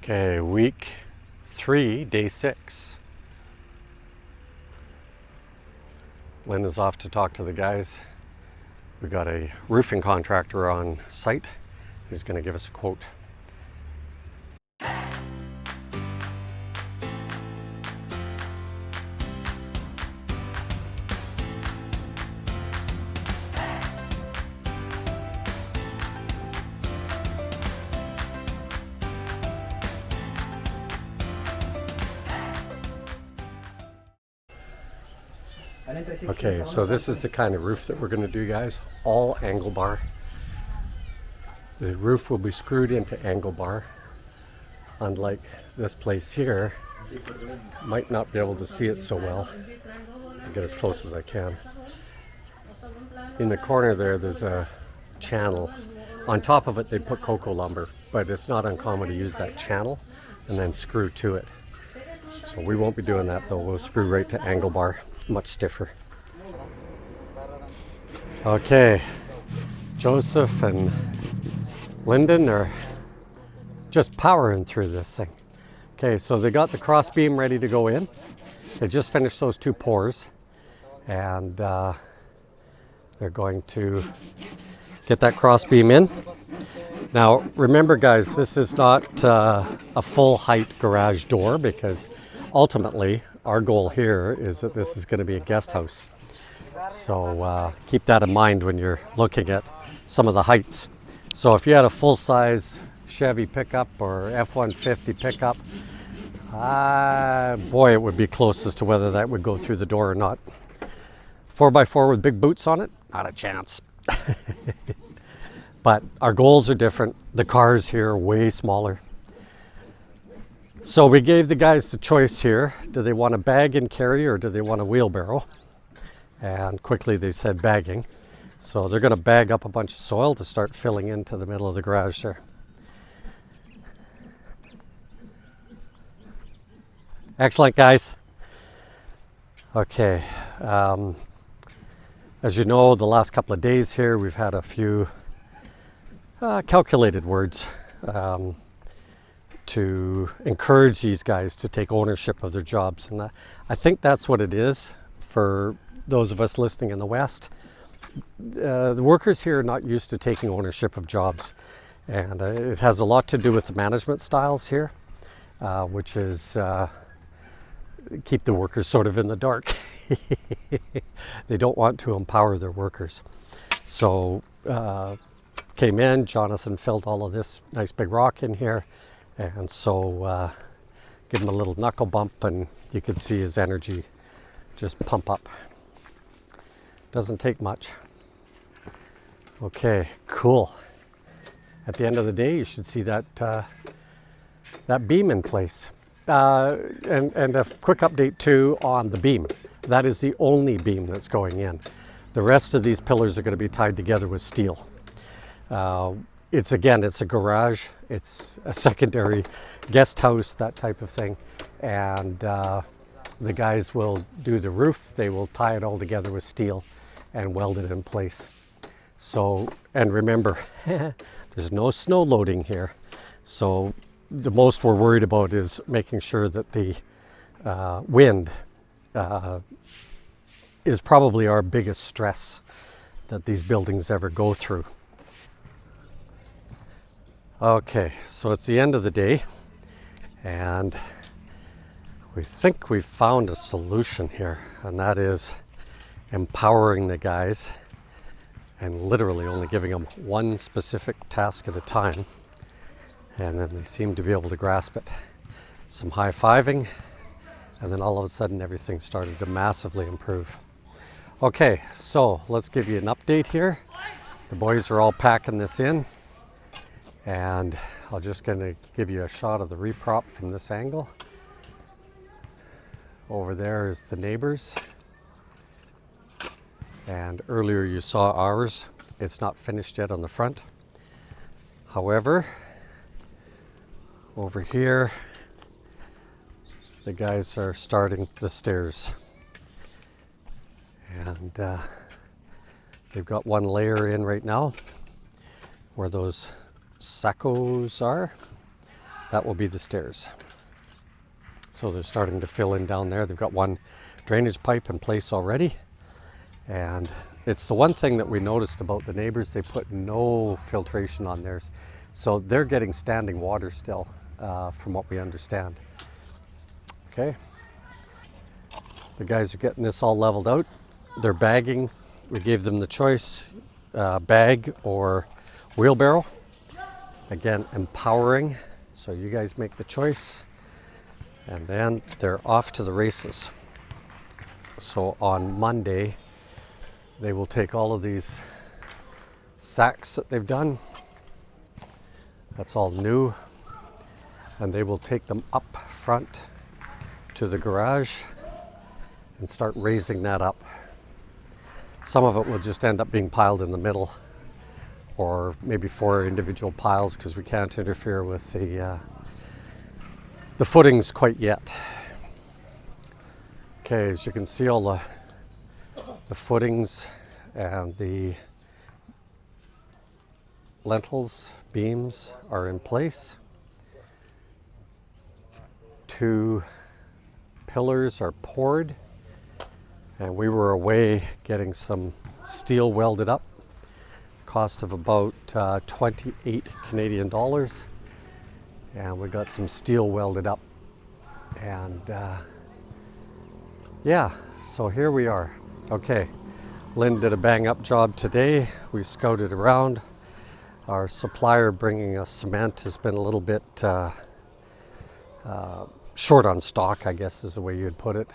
Okay, week 3, day 6. Lynn is off to talk to the guys. We got a roofing contractor on site. He's going to give us a quote. Okay, so this is the kind of roof that we're going to do, guys. All angle bar. The roof will be screwed into angle bar. Unlike this place here, might not be able to see it so well. I'll get as close as I can. In the corner there's a channel. On top of it they put cocoa lumber, but it's not uncommon to use that channel and then screw to it. So we won't be doing that though. We'll screw right to angle bar. Much stiffer. Okay, Joseph and Lyndon are just powering through this thing. Okay, so they got the crossbeam ready to go in. They just finished those 2 pours, and they're going to get that crossbeam in. Now, remember guys, this is not a full height garage door, because ultimately our goal here is that this is going to be a guest house. So keep that in mind when you're looking at some of the heights. So if you had a full-size Chevy pickup or F-150 pickup, boy, it would be close as to whether that would go through the door or not. 4x4 with big boots on it, not a chance. But our goals are different. The cars here are way smaller. So we gave the guys the choice here. Do they want a bag and carry, or do they want a wheelbarrow? And quickly they said bagging. So they're going to bag up a bunch of soil to start filling into the middle of the garage there. Excellent, guys. Okay. As you know, the last couple of days here we've had a few calculated words to encourage these guys to take ownership of their jobs. And I think that's what it is for those of us listening in the West. The workers here are not used to taking ownership of jobs. And it has a lot to do with the management styles here, which is keep the workers sort of in the dark. They don't want to empower their workers. So came in, Jonathan filled all of this nice big rock in here. And so give him a little knuckle bump and you could see his energy just pump up. Doesn't take much. Okay, cool. At the end of the day, you should see that that beam in place. And a quick update too on the beam. That is the only beam that's going in. The rest of these pillars are going to be tied together with steel. It's a garage, it's a secondary guest house, that type of thing. And the guys will do the roof, they will tie it all together with steel and weld it in place. So, and remember, there's no snow loading here. So the most we're worried about is making sure that the wind is probably our biggest stress that these buildings ever go through. Okay, so it's the end of the day and we think we've found a solution here, and that is empowering the guys and literally only giving them one specific task at a time, and then they seem to be able to grasp it. Some high-fiving, and then all of a sudden everything started to massively improve. Okay, so let's give you an update here. The boys are all packing this in. And I'm just going to give you a shot of the reprop from this angle. Over there is the neighbors. And earlier you saw ours. It's not finished yet on the front. However, over here, the guys are starting the stairs. And they've got one layer in right now where those Saccos are. that will be the stairs. So they're starting to fill in down there. They've got one drainage pipe in place already. And it's the one thing that we noticed about the neighbors, they put no filtration on theirs. So they're getting standing water still, from what we understand. Okay. The guys are getting this all leveled out. They're bagging. We gave them the choice, bag or wheelbarrow. Again, empowering. So you guys make the choice. And then they're off to the races. So on Monday, they will take all of these sacks that they've done. That's all new. And they will take them up front to the garage and start raising that up. Some of it will just end up being piled in the middle, or maybe 4 individual piles, because we can't interfere with the footings quite yet. Okay, as you can see, all the footings and the lintels, beams are in place. 2 pillars are poured, and we were away getting some steel welded up. Cost of about 28 Canadian dollars. And we got some steel welded up. And yeah, so here we are. Okay, Lynn did a bang up job today. We scouted around. Our supplier bringing us cement has been a little bit short on stock, I guess is the way you'd put it.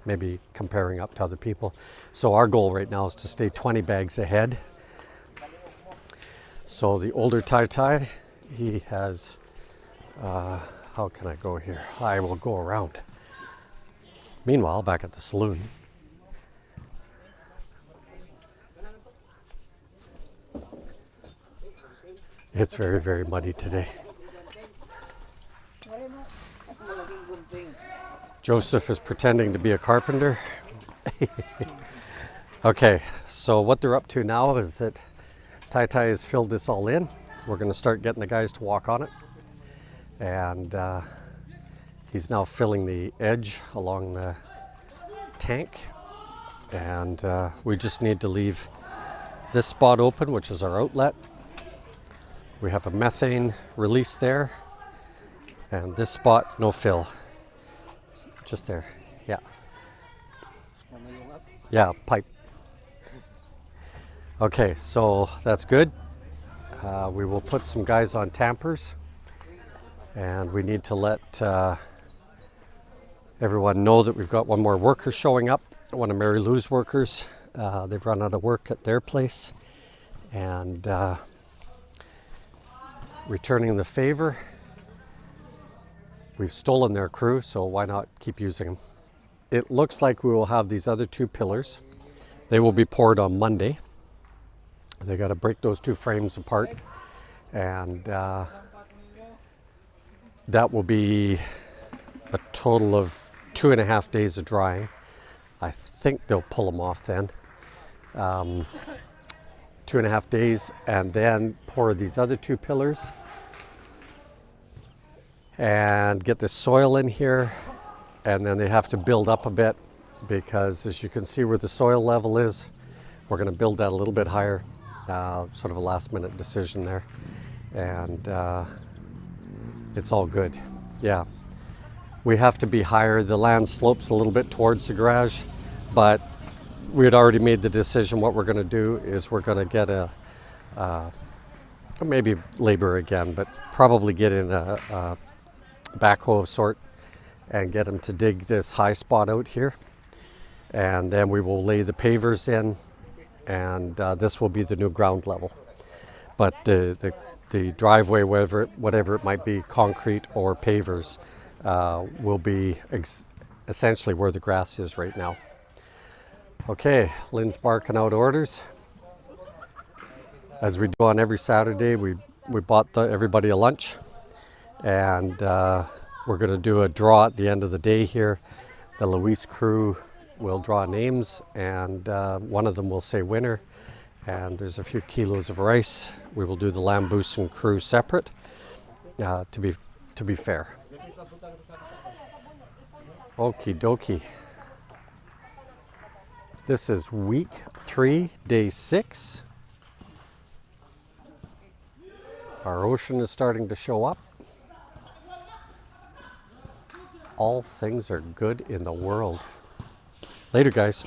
Maybe comparing up to other people. So our goal right now is to stay 20 bags ahead. So the older Tai, he has, how can I go here? I will go around. Meanwhile, back at the saloon, it's very, very muddy today. Joseph is pretending to be a carpenter. Okay, so what they're up to now is that Tai has filled this all in. We're going to start getting the guys to walk on it. And he's now filling the edge along the tank. And we just need to leave this spot open, which is our outlet. We have a methane release there. And this spot, no fill. Just there, yeah. Yeah, pipe. Okay, so that's good. We will put some guys on tampers, and we need to let everyone know that we've got one more worker showing up, one of Mary Lou's workers. They've run out of work at their place, and returning the favor. We've stolen their crew, so why not keep using them? It looks like we will have these other 2 pillars. They will be poured on Monday. They got to break those 2 frames apart, and that will be a total of 2.5 days of drying. I think they'll pull them off then. 2.5 days, and then pour these other 2 pillars and get the soil in here, and then they have to build up a bit, because as you can see where the soil level is, we're going to build that a little bit higher. Sort of a last minute decision there, and it's all good. Yeah, we have to be higher. The land slopes a little bit towards the garage, but we had already made the decision. What we're going to do is we're going to get maybe labor again, but probably get in a backhoe of sort and get them to dig this high spot out here, and then we will lay the pavers in, and this will be the new ground level. But the driveway, whatever it might be, concrete or pavers, will be essentially where the grass is right now. Okay, Lynn's barking out orders. As we do on every Saturday, we bought everybody a lunch. And we're going to do a draw at the end of the day here. The Luis crew will draw names, and one of them will say winner. And there's a few kilos of rice. We will do the Lambusan crew separate. to be fair. Okie dokie. This is week 3, day 6. Our ocean is starting to show up. All things are good in the world. Later, guys.